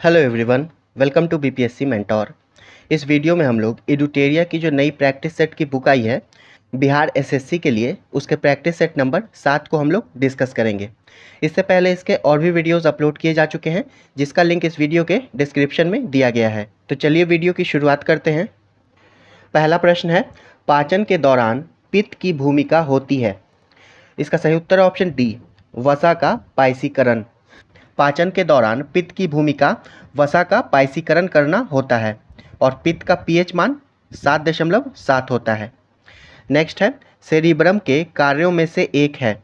Hello everyone, welcome to BPSC mentor. इस video में हम लोग एडुटेरिया की जो नई प्रैक्टिस सेट की बुक आई है बिहार एसएससी के लिए, उसके प्रैक्टिस सेट नंबर 7 को हम लोग डिस्कस करेंगे। इससे पहले इसके और भी वीडियोस अपलोड किए जा चुके हैं, जिसका लिंक इस वीडियो के डिस्क्रिप्शन में दिया गया है। तो चलिए वीडियो की शुरुआत करते हैं। पहला प्रश्न है, पाचन के दौरान पित्त की भूमिका होती है। इसका सही उत्तर ऑप्शन डी, वसा का पायसीकरण। पाचन के दौरान पित्त की भूमिका वसा का पायसीकरण करना होता है और पित्त का पीएच मान 7.7 होता है। नेक्स्ट है, सेरिब्रम के कार्यों में से एक है।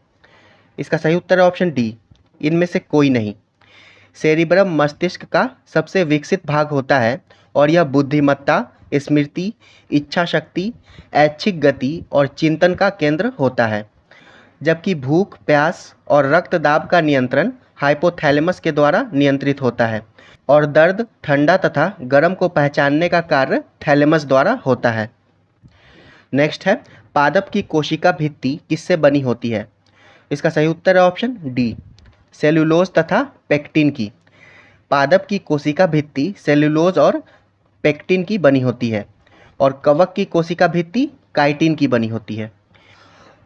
इसका सही उत्तर है ऑप्शन डी, इनमें से कोई नहीं। सेरिब्रम मस्तिष्क का सबसे विकसित भाग होता है और यह बुद्धिमत्ता, स्मृति, इच्छा शक्ति, ऐच्छिक गति और चिंतन का केंद्र होता है, जबकि भूख, प्यास और रक्तदाब का नियंत्रण हाइपोथैलेमस के द्वारा नियंत्रित होता है और दर्द, ठंडा तथा गर्म को पहचानने का कार्य थैलेमस द्वारा होता है। नेक्स्ट है, पादप की कोशिका भित्ति किससे बनी होती है। इसका सही उत्तर है ऑप्शन डी, सेल्यूलोज तथा पेक्टिन की। पादप की कोशिका भित्ति सेल्यूलोज और पेक्टिन की बनी होती है और कवक की कोशिका भित्ति काइटिन की बनी होती है।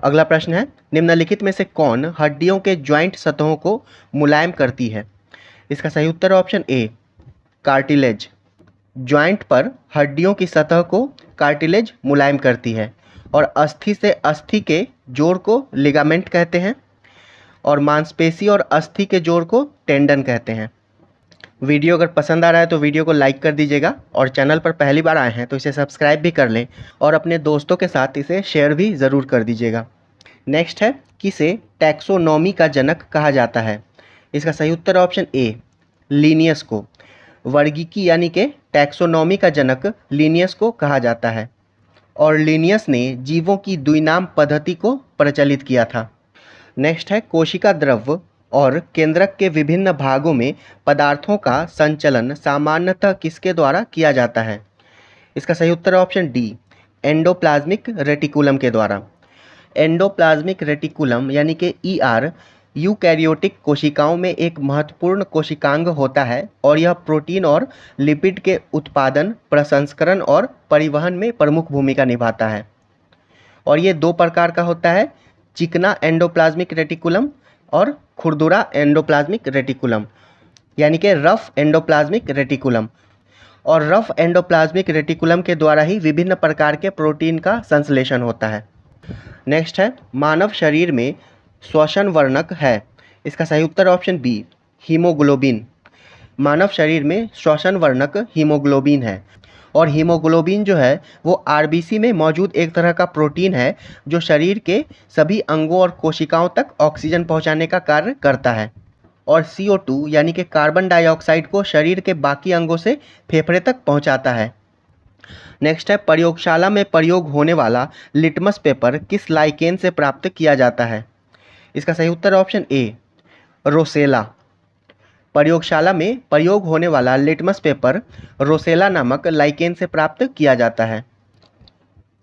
अगला प्रश्न है, निम्नलिखित में से कौन हड्डियों के ज्वाइंट सतहों को मुलायम करती है। इसका सही उत्तर ऑप्शन ए, कार्टिलेज। ज्वाइंट पर हड्डियों की सतह को कार्टिलेज मुलायम करती है और अस्थि से अस्थि के जोड़ को लिगामेंट कहते हैं और मांसपेशी और अस्थि के जोड़ को टेंडन कहते हैं। वीडियो अगर पसंद आ रहा है तो वीडियो को लाइक कर दीजिएगा और चैनल पर पहली बार आए हैं तो इसे सब्सक्राइब भी कर लें और अपने दोस्तों के साथ इसे शेयर भी ज़रूर कर दीजिएगा। नेक्स्ट है, किसे टैक्सोनॉमी का जनक कहा जाता है। इसका सही उत्तर ऑप्शन ए, लीनियस को। वर्गीकी यानी कि टैक्सोनॉमी का जनक लीनियस को कहा जाता है और लीनियस ने जीवों की द्विनाम पद्धति को प्रचलित किया था। नेक्स्ट है, कोशिका द्रव्य और केंद्रक के विभिन्न भागों में पदार्थों का संचलन सामान्यतः किसके द्वारा किया जाता है। इसका सही उत्तर ऑप्शन डी, एंडोप्लाज्मिक रेटिकुलम के द्वारा। एंडोप्लाज्मिक रेटिकुलम यानी कि ईआर यूकैरियोटिक कोशिकाओं में एक महत्वपूर्ण कोशिकांग होता है और यह प्रोटीन और लिपिड के उत्पादन, प्रसंस्करण और परिवहन में प्रमुख भूमिका निभाता है और ये दो प्रकार का होता है, चिकना एंडोप्लाज्मिक रेटिकुलम और खुरदुरा एंडोप्लाज्मिक रेटिकुलम यानी कि रफ एंडोप्लाज्मिक रेटिकुलम। और रफ एंडोप्लाज्मिक रेटिकुलम के द्वारा ही विभिन्न प्रकार के प्रोटीन का संश्लेषण होता है। नेक्स्ट है, मानव शरीर में श्वसन वर्णक है। इसका सही उत्तर ऑप्शन बी, हीमोग्लोबिन। मानव शरीर में श्वसन वर्णक हीमोग्लोबिन है और हीमोग्लोबिन जो है वो आरबीसी में मौजूद एक तरह का प्रोटीन है जो शरीर के सभी अंगों और कोशिकाओं तक ऑक्सीजन पहुंचाने का कार्य करता है और CO2 यानी कि कार्बन डाइऑक्साइड को शरीर के बाकी अंगों से फेफड़े तक पहुंचाता है। नेक्स्ट है, प्रयोगशाला में प्रयोग होने वाला लिटमस पेपर किस लाइकेन से प्राप्त किया जाता है। इसका सही उत्तर ऑप्शन ए, रोसेला। प्रयोगशाला में प्रयोग होने वाला लिटमस पेपर रोसेला नामक लाइकेन से प्राप्त किया जाता है।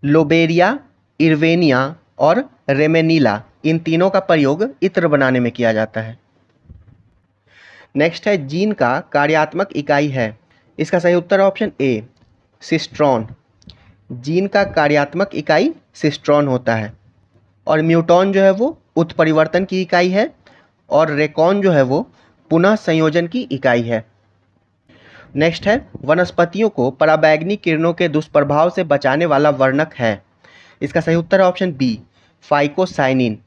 लोबेरिया, इर्वेनिया और रेमेनिला, इन तीनों का प्रयोग इत्र बनाने में किया जाता है। नेक्स्ट है, जीन का कार्यात्मक इकाई है। इसका सही उत्तर ऑप्शन ए, सिस्ट्रॉन। जीन का कार्यात्मक इकाई सिस्ट्रॉन होता है और म्यूटॉन जो है वो उत्परिवर्तन की इकाई है और रेकॉन जो है वो पुनः संयोजन की इकाई है। नेक्स्ट है, वनस्पतियों को पराबैंगनी किरणों के दुष्प्रभाव से बचाने वाला वर्णक है। इसका सही उत्तर ऑप्शन बी, फाइकोसाइनिन।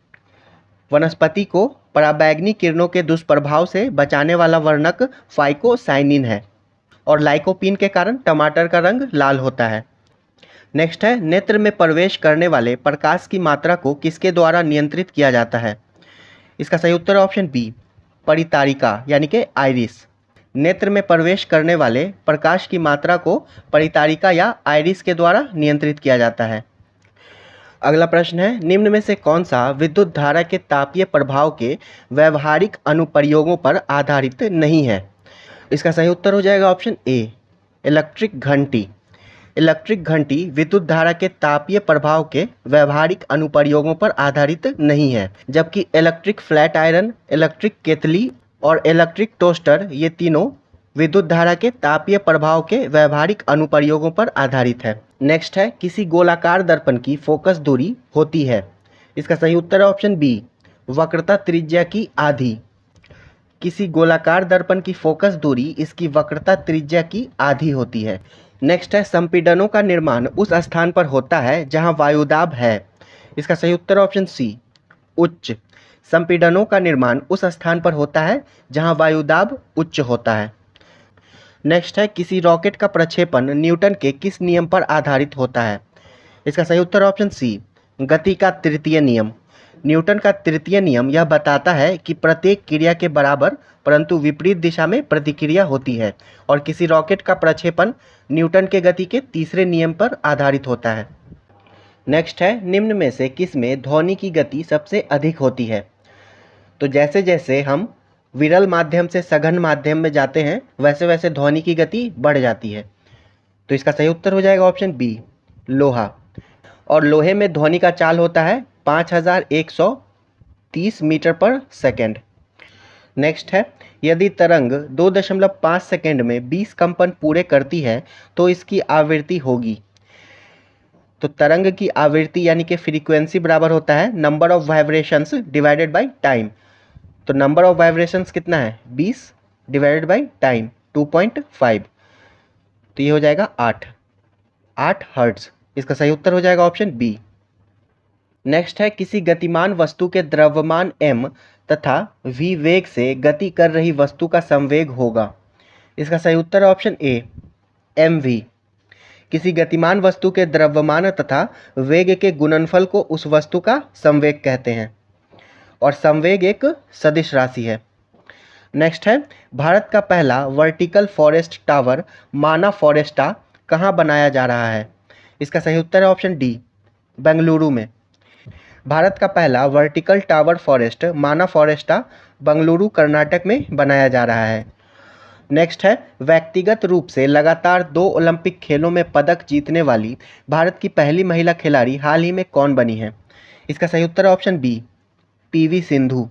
वनस्पति को पराबैंगनी किरणों के दुष्प्रभाव से बचाने वाला वर्णक फाइकोसाइनिन है और लाइकोपीन के कारण टमाटर का रंग लाल होता है। नेक्स्ट है, नेत्र में प्रवेश करने वाले प्रकाश की मात्रा को किसके द्वारा नियंत्रित किया जाता है। इसका सही उत्तर ऑप्शन बी, परितारिका यानी कि आइरिस। नेत्र में प्रवेश करने वाले प्रकाश की मात्रा को परितारिका या आइरिस के द्वारा नियंत्रित किया जाता है। अगला प्रश्न है, निम्न में से कौन सा विद्युत धारा के तापीय प्रभाव के व्यवहारिक अनुप्रयोगों पर आधारित नहीं है। इसका सही उत्तर हो जाएगा ऑप्शन ए, इलेक्ट्रिक घंटी। इलेक्ट्रिक घंटी विद्युत धारा के तापीय प्रभाव के व्यवहारिक अनुप्रयोगों पर आधारित नहीं है, जबकि इलेक्ट्रिक फ्लैट आयरन, इलेक्ट्रिक केतली और इलेक्ट्रिक टोस्टर ये तीनों विद्युत धारा के तापीय प्रभाव के व्यवहारिक अनुप्रयोगों पर आधारित है। नेक्स्ट है, किसी गोलाकार दर्पण की फोकस दूरी होती है। इसका सही उत्तर है ऑप्शन बी, वक्रता त्रिज्या की आधी। किसी गोलाकार दर्पण की फोकस दूरी इसकी वक्रता त्रिज्या की आधी होती है। नेक्स्ट है, संपीड़नों का निर्माण उस स्थान पर होता है जहां वायुदाब है। इसका सही उत्तर ऑप्शन सी, उच्च। संपीड़नों का निर्माण उस स्थान पर होता है जहां वायुदाब उच्च होता है। नेक्स्ट है, किसी रॉकेट का प्रक्षेपण न्यूटन के किस नियम पर आधारित होता है। इसका सही उत्तर ऑप्शन सी, गति का तृतीय नियम। न्यूटन का तृतीय नियम यह बताता है कि प्रत्येक क्रिया के बराबर परंतु विपरीत दिशा में प्रतिक्रिया होती है और किसी रॉकेट का प्रक्षेपण न्यूटन के गति के तीसरे नियम पर आधारित होता है। नेक्स्ट है, निम्न में से किस में ध्वनि की गति सबसे अधिक होती है। तो जैसे जैसे हम विरल माध्यम से सघन माध्यम में जाते हैं वैसे वैसे ध्वनि की गति बढ़ जाती है। तो इसका सही उत्तर हो जाएगा ऑप्शन बी, लोहा। और लोहे में ध्वनि का चाल होता है 5130 मीटर पर सेकेंड। नेक्स्ट है, यदि तरंग 2.5 सेकेंड में 20 कंपन पूरे करती है तो इसकी आवृत्ति होगी। तो तरंग की आवृत्ति यानी कि फ्रीक्वेंसी बराबर होता है number of vibrations divided by time. तो नंबर ऑफ वाइब्रेशंस कितना है, 20 डिवाइडेड बाय टाइम 2.5। तो ये हो जाएगा 8 हर्ट्ज। इसका सही उत्तर हो जाएगा ऑप्शन बी। नेक्स्ट है, किसी गतिमान वस्तु के द्रव्यमान m तथा v वेग से गति कर रही वस्तु का संवेग होगा। इसका सही उत्तर है ऑप्शन ए, mv। किसी गतिमान वस्तु के द्रव्यमान तथा वेग के गुणनफल को उस वस्तु का संवेग कहते हैं और संवेग एक सदिश राशि है। नेक्स्ट है, भारत का पहला वर्टिकल फॉरेस्ट टावर माना फॉरेस्टा कहाँ बनाया जा रहा है। इसका सही उत्तर है ऑप्शन डी, बेंगलुरु में। भारत का पहला वर्टिकल टावर फॉरेस्ट माना फॉरेस्टा बेंगलुरु कर्नाटक में बनाया जा रहा है। नेक्स्ट है, व्यक्तिगत रूप से लगातार 2 ओलंपिक खेलों में पदक जीतने वाली भारत की पहली महिला खिलाड़ी हाल ही में कौन बनी है। इसका सही उत्तर है option b, PV Sindhu.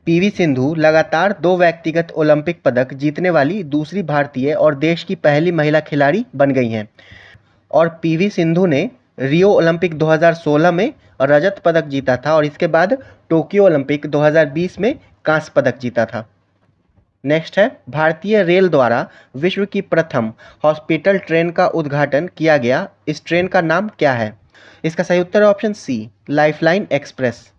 PV Sindhu लगातार 2 व्यक्तिगत ओलंपिक पदक जीतने वाली दूसरी भारतीय और देश की पहली महिला खिलाड़ी बन गई हैं। और पीवी सिंधु ने रियो ओलंपिक 2016 में रजत पदक जीता था और इसके बाद टोक्यो ओलंपिक 2020 में कांस्य पदक जीता था। नेक्स्ट है, भारतीय रेल द्वारा विश्व की प्रथम हॉस्पिटल ट्रेन का उद्घाटन किया गया, इस ट्रेन का नाम क्या है। इसका सही उत्तर है option c, Lifeline Express.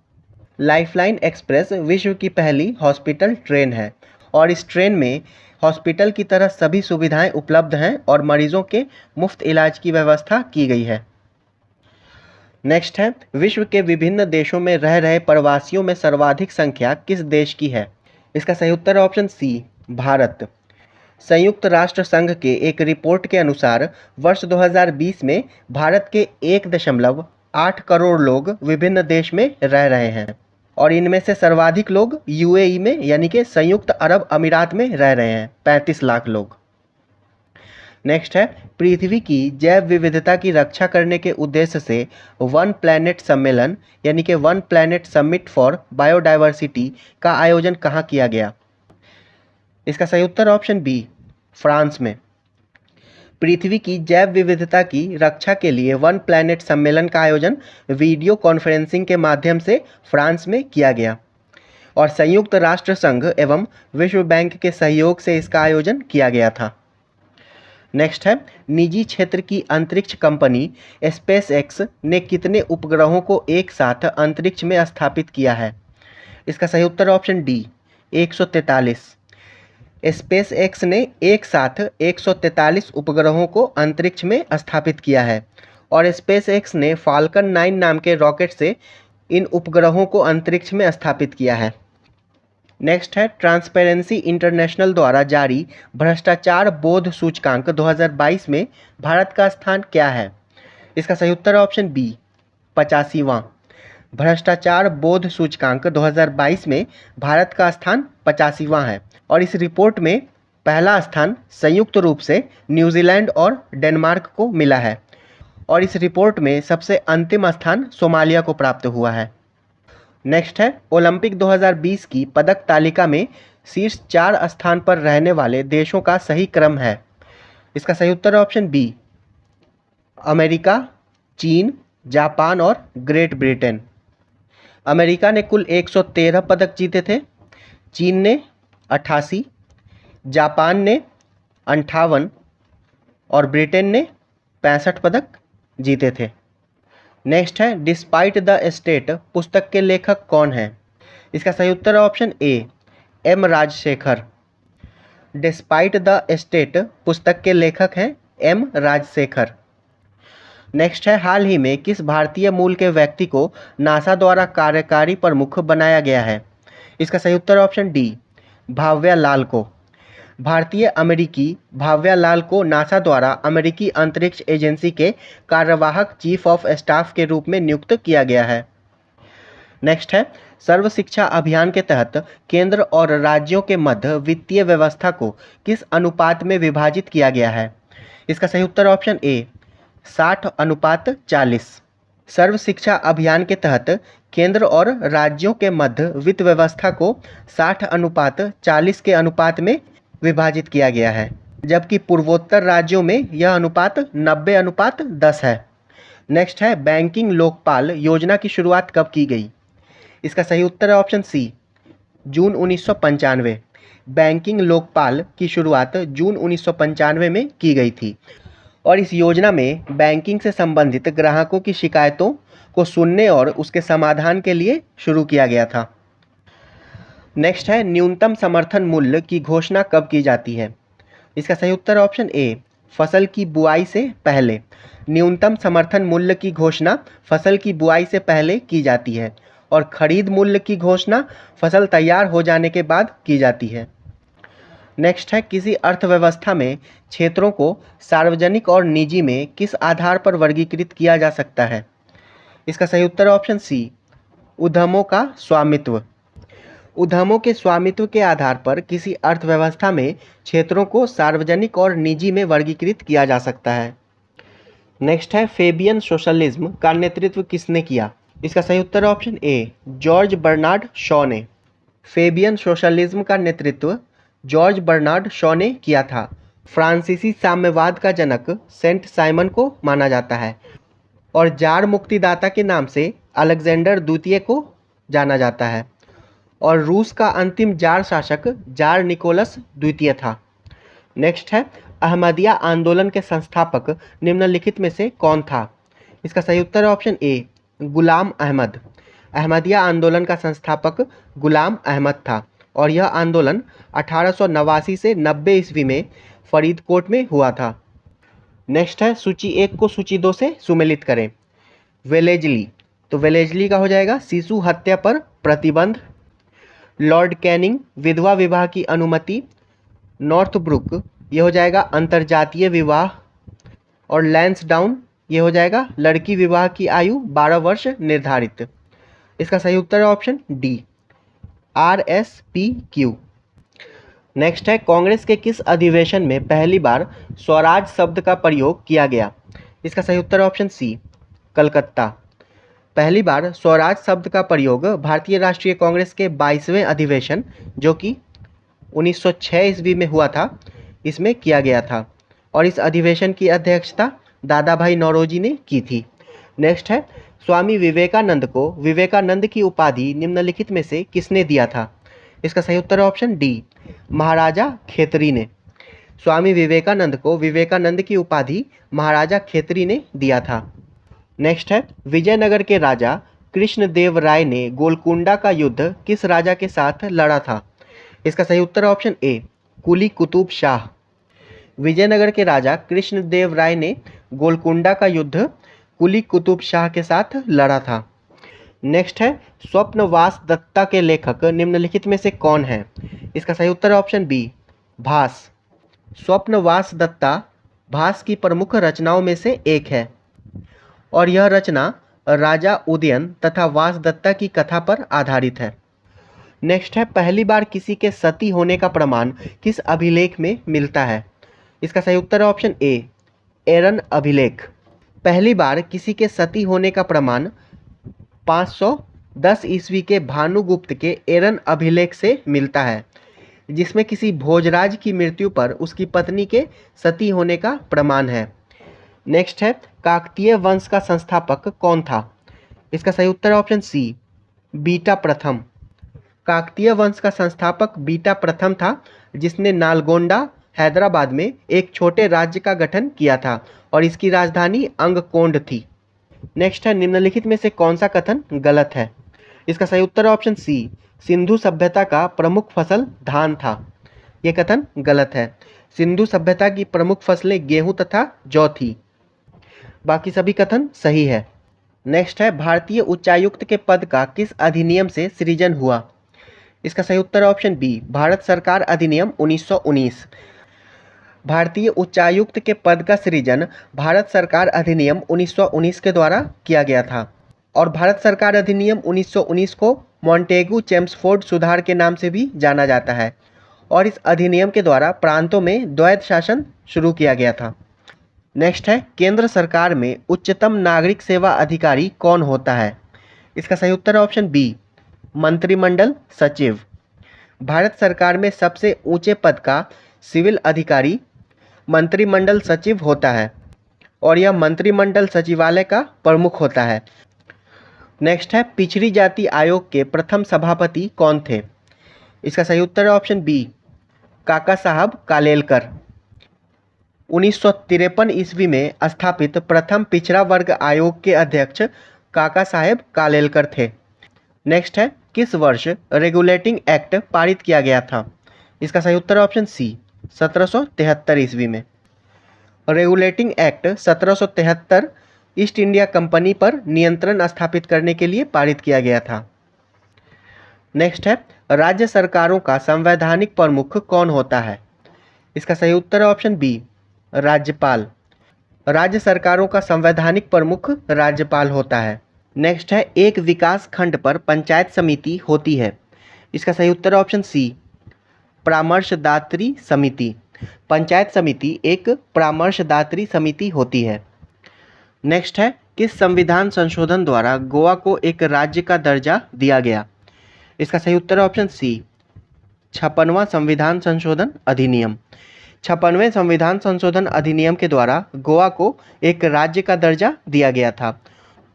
Lifeline Express विश्व की पहली हॉस्पिटल ट्रेन है और इस ट्रेन में हॉस्पिटल की तरह सभी सुविधाएं उपलब्ध हैं और मरीजों के मुफ्त इलाज की व्यवस्था की गई है। नेक्स्ट है, विश्व के विभिन्न देशों में रह रहे प्रवासियों में सर्वाधिक संख्या किस देश की है। इसका सही उत्तर है ऑप्शन सी, भारत। संयुक्त राष्ट्र संघ के एक रिपोर्ट के अनुसार वर्ष 2020 में भारत के 1.8 करोड़ लोग विभिन्न देश में रह रहे हैं और इनमें से सर्वाधिक लोग यूएई में यानी कि संयुक्त अरब अमीरात में रह रहे हैं, 35 लाख लोग। नेक्स्ट है, पृथ्वी की जैव विविधता की रक्षा करने के उद्देश्य से वन प्लैनेट सम्मेलन यानी कि one planet summit for biodiversity का आयोजन कहाँ किया गया। इसका सही उत्तर ऑप्शन बी, फ्रांस में। पृथ्वी की जैव विविधता की रक्षा के लिए वन प्लैनेट सम्मेलन का आयोजन वीडियो कॉन्फ्रेंसिंग के माध्यम से फ्रांस में किया गया और संयुक्त राष्ट्र संघ एवं विश्व बैंक के सहयोग से इसका आयोजन किया गया था। नेक्स्ट है, निजी क्षेत्र की अंतरिक्ष कंपनी स्पेस एक्स ने कितने उपग्रहों को एक साथ अंतरिक्ष में स्थापित किया है। इसका सही उत्तर ऑप्शन डी, 143। स्पेस एक्स ने एक साथ 143 उपग्रहों को अंतरिक्ष में स्थापित किया है और स्पेस एक्स ने फाल्कन 9 नाम के रॉकेट से इन उपग्रहों को अंतरिक्ष में स्थापित किया है। नेक्स्ट है, ट्रांसपेरेंसी इंटरनेशनल द्वारा जारी भ्रष्टाचार बोध सूचकांक 2022 में भारत का स्थान क्या है। इसका सही उत्तर है ऑप्शन बी, 85वां। भ्रष्टाचार बोध सूचकांक 2022 में भारत का स्थान 85वां है और इस रिपोर्ट में पहला स्थान संयुक्त रूप से न्यूजीलैंड और डेनमार्क को मिला है और इस रिपोर्ट में सबसे अंतिम स्थान सोमालिया को प्राप्त हुआ है। नेक्स्ट है, ओलंपिक 2020 की पदक तालिका में शीर्ष 4 स्थान पर रहने वाले देशों का सही क्रम है? इसका सही उत्तर है ऑप्शन बी, अमेरिका, चीन, जापान और ग्रेट ब्रिटेन। अमेरिका ने कुल 113 पदक जीते थे, चीन ने 88, जापान ने 58 और ब्रिटेन ने 65 पदक जीते थे। नेक्स्ट है डिस्पाइट द स्टेट पुस्तक के लेखक कौन हैं? इसका सही उत्तर है option a, M Rajasekhar. Despite the state पुस्तक के लेखक हैं एम राजशेखर। नेक्स्ट है हाल ही में किस भारतीय मूल के व्यक्ति को नासा द्वारा कार्यकारी प्रमुख बनाया गया है? इसका सही उत्तर ऑप्शन डी, भाव्या लाल को। भारतीय अमेरिकी भाव्या लाल को नासा द्वारा अमेरिकी अंतरिक्ष एजेंसी के कार्यवाहक चीफ ऑफ स्टाफ के रूप में नियुक्त किया गया है। नेक्स्ट है सर्व शिक्षा अभियान के तहत केंद्र और राज्यों के मध्य वित्तीय व्यवस्था को किस अनुपात में विभाजित किया गया है? इसका सही उत्तर ऑप्शन ए, 60:40। सर्व शिक्षा अभियान के तहत केंद्र और राज्यों के मध्य वित्त व्यवस्था को 60:40 के अनुपात में विभाजित किया गया है, जबकि पूर्वोत्तर राज्यों में यह अनुपात 90:10 है। नेक्स्ट है बैंकिंग लोकपाल योजना की शुरुआत कब की गई? इसका सही उत्तर है ऑप्शन सी, जून 1995। बैंकिंग लोकपाल की शुरुआत जून 1995 में की गई थी और इस योजना में बैंकिंग से संबंधित ग्राहकों की शिकायतों को सुनने और उसके समाधान के लिए शुरू किया गया था। नेक्स्ट है न्यूनतम समर्थन मूल्य की घोषणा कब की जाती है? इसका सही उत्तर ऑप्शन ए, फसल की बुआई से पहले। न्यूनतम समर्थन मूल्य की घोषणा फसल की बुआई से पहले की जाती है और खरीद मूल्य की घोषणा फसल तैयार हो जाने के बाद की जाती है। नेक्स्ट है किसी अर्थव्यवस्था में क्षेत्रों को सार्वजनिक और निजी में किस आधार पर वर्गीकृत किया जा सकता है? इसका सही उत्तर ऑप्शन सी, उद्यमों का स्वामित्व। उद्यमों के स्वामित्व के आधार पर किसी अर्थव्यवस्था में क्षेत्रों को सार्वजनिक और निजी में वर्गीकृत किया जा सकता है। नेक्स्ट है फेबियन सोशलिज्म का नेतृत्व किसने किया? इसका सही उत्तर option A, George Bernard Shaw ने। फेबियन सोशलिज्म का नेतृत्व जॉर्ज बर्नार्ड शॉ ने किया था। फ्रांसीसी साम्यवाद का जनक सेंट साइमन को माना जाता है और जार मुक्तिदाता के नाम से अलेक्जेंडर द्वितीय को जाना जाता है और रूस का अंतिम जार शासक जार निकोलस द्वितीय था। नेक्स्ट है अहमदिया आंदोलन के संस्थापक निम्नलिखित में से कौन था? इसका सही उत्तर है ऑप्शन ए, गुलाम अहमद। अहमदिया आंदोलन का संस्थापक गुलाम अहमद था और यह आंदोलन 1889 से 90 ईस्वी में फरीदकोट में हुआ था। नेक्स्ट है सूची 1 को सूची 2 से सुमेलित करें। वेलेजली, तो वेलेजली का हो जाएगा शिशु हत्या पर प्रतिबंध। लॉर्ड कैनिंग, विधवा विवाह की अनुमति। नॉर्थब्रुक, ये हो जाएगा अंतर्जातीय विवाह। और लैंसडाउन, ये हो जाएगा लड़की विवाह की आयु 12 वर्ष निर्धारित। इसका सही उत्तर है ऑप्शन डी, RSPQ। नेक्स्ट है कांग्रेस के किस अधिवेशन में पहली बार स्वराज शब्द का प्रयोग किया गया? इसका सही उत्तर ऑप्शन सी, कलकत्ता। पहली बार स्वराज शब्द का प्रयोग भारतीय राष्ट्रीय कांग्रेस के 22वें अधिवेशन जो कि 1906 ईस्वी में हुआ था, इसमें किया गया था और इस अधिवेशन की अध्यक्षता दादा भाई नौरोजी ने की थी। नेक्स्ट है स्वामी विवेकानंद को विवेकानंद की उपाधि निम्नलिखित में से किसने दिया था? इसका सही उत्तर ऑप्शन डी, महाराजा खेतरी ने। स्वामी विवेकानंद को विवेकानंद की उपाधि महाराजा खेतरी ने दिया था। नेक्स्ट है विजयनगर के राजा कृष्णदेव राय ने गोलकुंडा का युद्ध किस राजा के साथ लड़ा था? इसका सही उत्तर ऑप्शन ए, कुली कुतुब शाह। विजयनगर के राजा कृष्णदेव राय ने गोलकुंडा का युद्ध कुली कुतुब शाह के साथ लड़ा था। नेक्स्ट है स्वप्नवास दत्ता के लेखक निम्नलिखित में से कौन है? इसका सही उत्तर ऑप्शन बी, भास। स्वप्नवास दत्ता भास की प्रमुख रचनाओं में से एक है और यह रचना राजा उदयन तथा वास दत्ता की कथा पर आधारित है। नेक्स्ट है पहली बार किसी के सती होने का प्रमाण किस अभिलेख में मिलता है? इसका सही उत्तर है ऑप्शन ए, एरन अभिलेख। पहली बार किसी के सती होने का प्रमाण 510 ईस्वी के भानुगुप्त के एरन अभिलेख से मिलता है। जिसमें किसी भोजराज की मृत्यु पर उसकी पत्नी के सती होने का प्रमाण है। नेक्स्ट है, काकतीय वंश का संस्थापक कौन था? इसका सही उत्तर है ऑप्शन सी, बीटा प्रथम। काकतीय वंश का संस्थापक बीटा प्रथम था, जिसने नालगोंडा हैदराबाद में एक छोटे राज्य का गठन किया था और इसकी राजधानी अंगकोंड थी। नेक्स्ट है, निम्नलिखित में से कौन सा कथन गलत है? इसका सही उत्तर है ऑप्शन सी, सिंधु सभ्यता का प्रमुख फसल धान था। यह कथन गलत है। सिंधु सभ्यता की प्रमुख फसलें गेहूं तथा जौ थी। बाकी सभी कथन सही है। नेक्स्ट है, भारतीय उच्चायुक्त के पद का किस अधिनियम से सृजन हुआ? इसका सही उत्तर है ऑप्शन बी, भारत सरकार अधिनियम 1919। भारतीय उच्चायुक्त के पद का सृजन भारत सरकार अधिनियम 1919 के द्वारा किया गया था और भारत सरकार अधिनियम 1919 को मॉन्टेगू चेम्सफोर्ड सुधार के नाम से भी जाना जाता है और इस अधिनियम के द्वारा प्रांतों में द्वैध शासन शुरू किया गया था। नेक्स्ट है, केंद्र सरकार में उच्चतम नागरिक सेवा अधिकारी कौन होता है? इसका सही उत्तर है ऑप्शन बी, मंत्रिमंडल सचिव। भारत सरकार में सबसे ऊंचे पद का सिविल अधिकारी मंत्रिमंडल सचिव होता है और यह मंत्रिमंडल सचिवालय का प्रमुख होता है। नेक्स्ट है, पिछड़ी जाति आयोग के प्रथम सभापति कौन थे? इसका सही उत्तर है ऑप्शन बी, काका साहब कालेलकर। 1953 ईस्वी में स्थापित प्रथम पिछड़ा वर्ग आयोग के अध्यक्ष काका साहेब कालेलकर थे। नेक्स्ट है, किस वर्ष रेगुलेटिंग एक्ट पारित किया गया था? इसका सही उत्तर ऑप्शन सी, 1773 ईस्वी में। Regulating act 1773 east India company पर नियंत्रण स्थापित करने के लिए पारित किया गया था। नेक्स्ट है, राज्य सरकारों का संवैधानिक प्रमुख कौन होता है? इसका सही उत्तर है ऑप्शन बी, राज्यपाल। राज्य सरकारों का संवैधानिक प्रमुख राज्यपाल होता है। नेक्स्ट है, एक विकास खंड पर पंचायत समिति होती है। इसका सही उत्तर है ऑप्शन सी, परामर्शदात्री समिति। पंचायत समिति एक परामर्शदात्री समिति होती है। नेक्स्ट है, किस संविधान संशोधन द्वारा गोवा को एक राज्य का दर्जा दिया गया? इसका सही उत्तर है ऑप्शन सी, 56वां संविधान संशोधन अधिनियम। 56वें संविधान संशोधन अधिनियम के द्वारा गोवा को एक राज्य का दर्जा दिया गया था।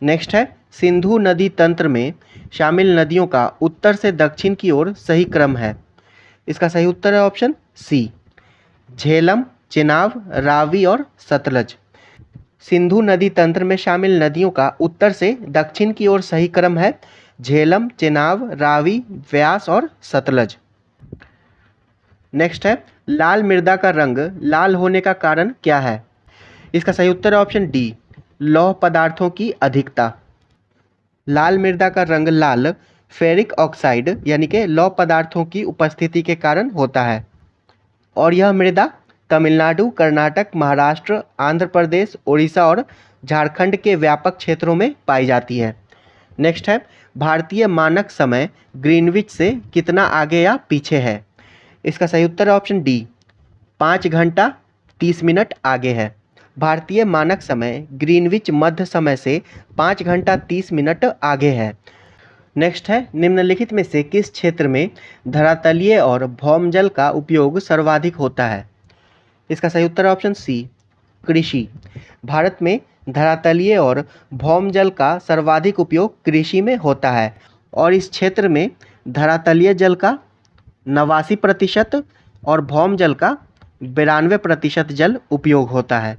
नेक्स्ट है, सिंधु नदी तंत्र में शामिल नदियों का उत्तर से दक्षिण की ओर सही क्रम है। इसका सही उत्तर है ऑप्शन सी, झेलम, चेनाब, रावी और सतलज। सिंधु नदी तंत्र में शामिल नदियों का उत्तर से दक्षिण की ओर सही क्रम है झेलम, चेनाब, रावी, व्यास और सतलज। नेक्स्ट है, लाल मृदा का रंग लाल होने का कारण क्या है? इसका सही उत्तर है ऑप्शन डी, लौह पदार्थों की अधिकता। लाल मृदा का रंग लाल फेरिक ऑक्साइड यानी कि लौह पदार्थों की उपस्थिति के कारण होता है और यह मृदा तमिलनाडु, कर्नाटक, महाराष्ट्र, आंध्र प्रदेश, उड़ीसा और झारखंड के व्यापक क्षेत्रों में पाई जाती है। नेक्स्ट है, भारतीय मानक समय ग्रीनविच से कितना आगे या पीछे है? इसका सही उत्तर है ऑप्शन डी, 5 घंटा 30 मिनट आगे है। भारतीय मानक समय ग्रीनविच मध्य समय से 5 घंटा 30 मिनट आगे है। नेक्स्ट है, निम्नलिखित में से किस क्षेत्र में धरातलीय और भौमजल का उपयोग सर्वाधिक होता है? इसका सही उत्तर है ऑप्शन सी, कृषि। भारत में धरातलीय और भौमजल का सर्वाधिक उपयोग कृषि में होता है और इस क्षेत्र में धरातलीय जल का 89% और भौमजल का 92% जल उपयोग होता है।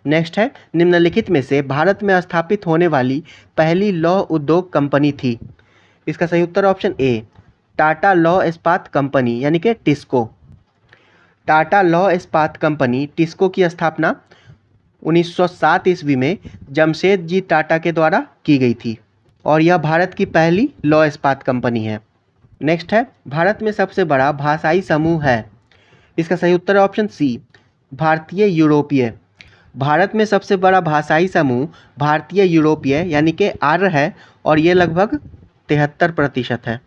नेक्स्ट है, निम्नलिखित में से भारत में स्थापित होने वाली पहली लौह उद्योग कंपनी थी। इसका सही उत्तर ऑप्शन ए, टाटा लौह इस्पात कंपनी यानी कि टिस्को। टाटा लौह इस्पात कंपनी टिस्को की स्थापना 1907 ईस्वी में जमशेद जी टाटा के द्वारा की गई थी और यह भारत की पहली लौह इस्पात कंपनी है। नेक्स्ट है, भारत में सबसे बड़ा भाषाई समूह है। इसका सही उत्तर है ऑप्शन सी, भारतीय यूरोपीय। भारत में सबसे बड़ा भाषाई समूह भारतीय यूरोपीय यानी कि आर्य है और ये लगभग 73% है।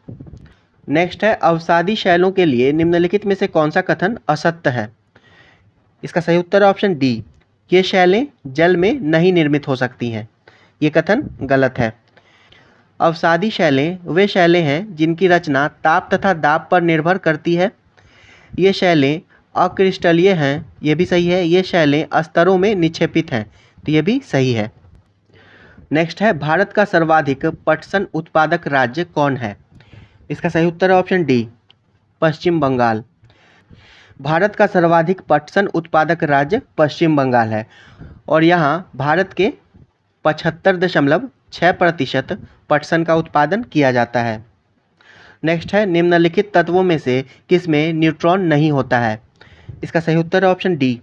नेक्स्ट है, अवसादी शैलों के लिए निम्नलिखित में से कौन सा कथन असत्य है? इसका सही उत्तर है ऑप्शन डी, ये शैलें जल में नहीं निर्मित हो सकती हैं। ये कथन गलत है। अवसादी शैलें वे शैलें हैं जिनकी रचना ताप तथा दाब पर निर्भर करती है। ये शैलें अक्रिस्टलीय हैं, ये भी सही है। ये शैलें स्तरों में निक्षेपित हैं, तो ये भी सही है। नेक्स्ट है, भारत का सर्वाधिक पटसन उत्पादक राज्य कौन है? इसका सही उत्तर है ऑप्शन डी, पश्चिम बंगाल। भारत का सर्वाधिक पटसन उत्पादक राज्य पश्चिम बंगाल है और यहाँ भारत के 75.6% पटसन का उत्पादन किया जाता है। नेक्स्ट है, निम्नलिखित तत्वों में से किसमें न्यूट्रॉन नहीं होता है? इसका सही उत्तर है ऑप्शन डी,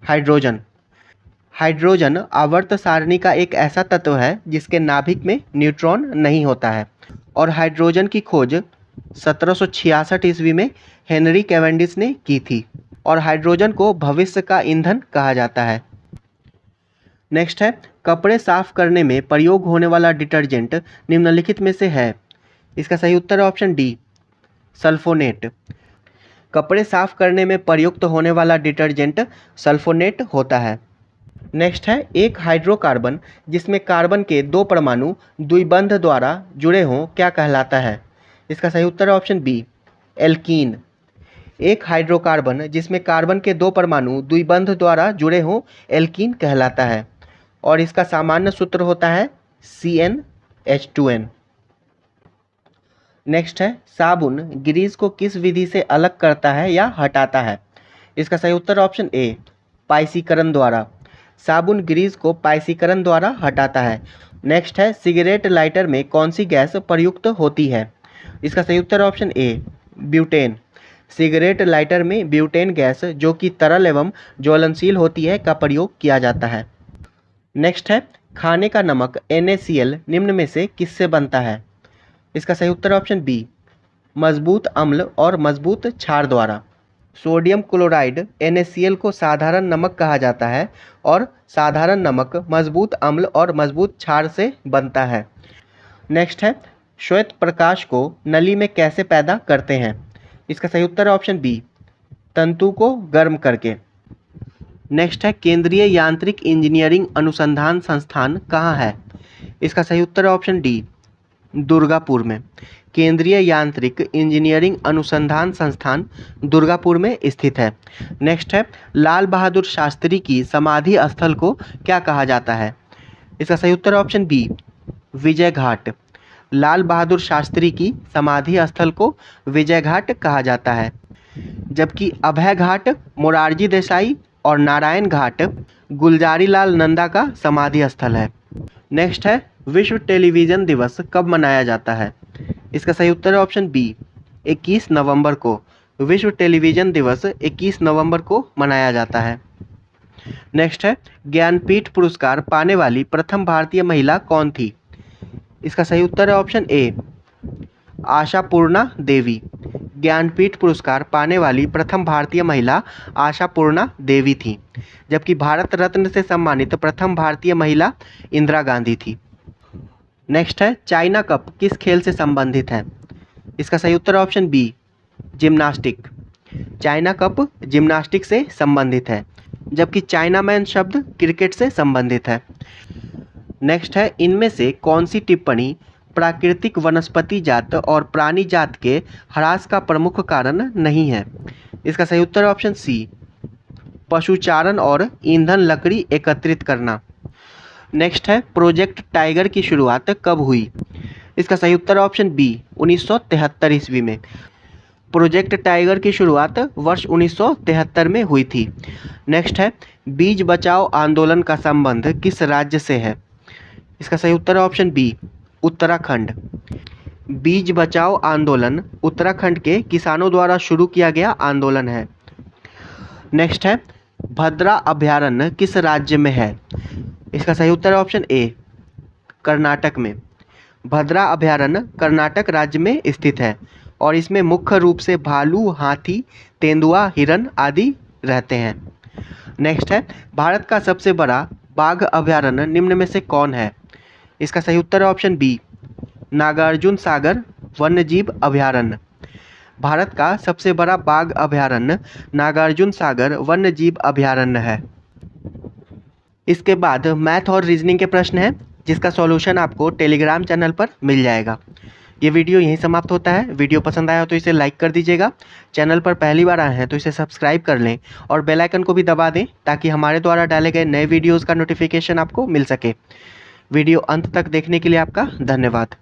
हाइड्रोजन। हाइड्रोजन आवर्त सारणी का एक ऐसा तत्व है जिसके नाभिक में न्यूट्रॉन नहीं होता है और हाइड्रोजन की खोज 1766 ईस्वी में हेनरी कैवेंडिश ने की थी और हाइड्रोजन को भविष्य का ईंधन कहा जाता है। नेक्स्ट है, कपड़े साफ करने में प्रयोग होने वाला डिटर्जेंट निम्नलिखित में से है? इसका सही उत्तर है ऑप्शन डी, सल्फोनेट। कपड़े साफ करने में प्रयुक्त होने वाला डिटर्जेंट सल्फोनेट होता है। नेक्स्ट है, एक हाइड्रोकार्बन जिसमें कार्बन के 2 परमाणु द्विबंध द्वारा जुड़े हों क्या कहलाता है? इसका सही उत्तर है ऑप्शन बी, एल्कीन। एक हाइड्रोकार्बन जिसमें कार्बन के 2 परमाणु द्विबंध द्वारा जुड़े हों एल्कीन कहलाता है और इसका सामान्य सूत्र होता है CnH2n। नेक्स्ट है, साबुन ग्रीस को किस विधि से अलग करता है या हटाता है? इसका सही उत्तर ऑप्शन ए, पाइसीकरण द्वारा। साबुन ग्रीस को पाइसीकरण द्वारा हटाता है। नेक्स्ट है, सिगरेट लाइटर में कौन सी गैस प्रयुक्त होती है? इसका सही उत्तर option A, butane. Cigarette lighter में ब्यूटेन गैस जो कि तरल एवं ज्वलनशील होती है का प्रयोग किया जाता है। नेक्स्ट है, खाने का नमक NaCl निम्न में से किससे बनता है? इसका सही उत्तर ऑप्शन बी, मजबूत अम्ल और मजबूत क्षार द्वारा। सोडियम क्लोराइड NaCl को साधारण नमक कहा जाता है और साधारण नमक मजबूत अम्ल और मजबूत क्षार से बनता है। नेक्स्ट है, श्वेत प्रकाश को नली में कैसे पैदा करते हैं? इसका सही उत्तर है ऑप्शन बी, तंतु को गर्म करके। नेक्स्ट है, केंद्रीय यांत्रिक इंजीनियरिंग अनुसंधान संस्थान कहाँ है? इसका सही उत्तर है ऑप्शन डी, दुर्गापुर में। केंद्रीय यांत्रिक इंजीनियरिंग अनुसंधान संस्थान दुर्गापुर में स्थित है। नेक्स्ट है, लाल बहादुर शास्त्री की समाधि स्थल को क्या कहा जाता है? इसका सही उत्तर है ऑप्शन बी, विजय घाट। लाल बहादुर शास्त्री की समाधि स्थल को विजय घाट कहा जाता है, जबकि अभय घाट मोरारजी देसाई और नारायण घाट गुलजारी लाल नंदा का समाधि स्थल है। नेक्स्ट है, विश्व टेलीविज़न दिवस कब मनाया जाता है? इसका सही उत्तर है ऑप्शन बी, 21 नवंबर को। विश्व टेलीविज़न दिवस 21 नवंबर को मनाया जाता है। नेक्स्ट है, ज्ञानपीठ पुरस्कार पाने वाली प्रथम भारतीय महिला कौन थी? इसका सही उत्तर है ऑप्शन ए, आशापूर्णा देवी। ज्ञानपीठ पुरस्कार पाने वाली प्रथम भारतीय महिला आशापूर्णा देवी थी, जबकि भारत रत्न से सम्मानित प्रथम भारतीय महिला इंदिरा गांधी थी। नेक्स्ट है, चाइना कप किस खेल से संबंधित है? इसका सही उत्तर option B, gymnastic. China cup gymnastic से संबंधित है, जबकि चाइना मैन शब्द क्रिकेट से संबंधित है। नेक्स्ट है, इनमें से कौन सी टिप्पणी प्राकृतिक वनस्पति जात और प्राणी जात के ह्रास का प्रमुख कारण नहीं है? इसका सही उत्तर ऑप्शन सी, पशुचारण और ईंधन लकड़ी एकत्रित करना। नेक्स्ट है, प्रोजेक्ट टाइगर की शुरुआत कब हुई? इसका सही उत्तर ऑप्शन बी, 1973 ईस्वी में। प्रोजेक्ट टाइगर की शुरुआत वर्ष 1973 में हुई थी। नेक्स्ट है, बीज बचाओ आंदोलन का संबंध किस राज्य से है? इसका सही उत्तर ऑप्शन बी, उत्तराखंड। बीज बचाओ आंदोलन उत्तराखंड के किसानों द्वारा शुरू किया गया आंदोलन है। नेक्स्ट है, भद्रा अभयारण्य किस राज्य में है? इसका सही उत्तर है ऑप्शन ए, कर्नाटक में। भद्रा अभयारण्य कर्नाटक राज्य में स्थित है और इसमें मुख्य रूप से भालू, हाथी, तेंदुआ, हिरन आदि रहते हैं। नेक्स्ट है, भारत का सबसे बड़ा बाघ अभयारण्य निम्न में से कौन है? इसका सही उत्तर है ऑप्शन बी, नागार्जुन सागर वन्यजीव अभयारण्य। भारत का सबसे बड़ा बाघ अभयारण्य नागार्जुन सागर वन्यजीव अभयारण्य है। इसके बाद मैथ और रीजनिंग के प्रश्न हैं, जिसका सॉल्यूशन आपको टेलीग्राम चैनल पर मिल जाएगा। ये वीडियो यहीं समाप्त होता है। वीडियो पसंद आया हो तो इसे लाइक कर दीजिएगा। चैनल पर पहली बार आए हैं तो इसे सब्सक्राइब कर लें और बेल आइकन को भी दबा दें ताकि हमारे द्वारा डाले गए नए वीडियोज़ का नोटिफिकेशन आपको मिल सके। वीडियो अंत तक देखने के लिए आपका धन्यवाद।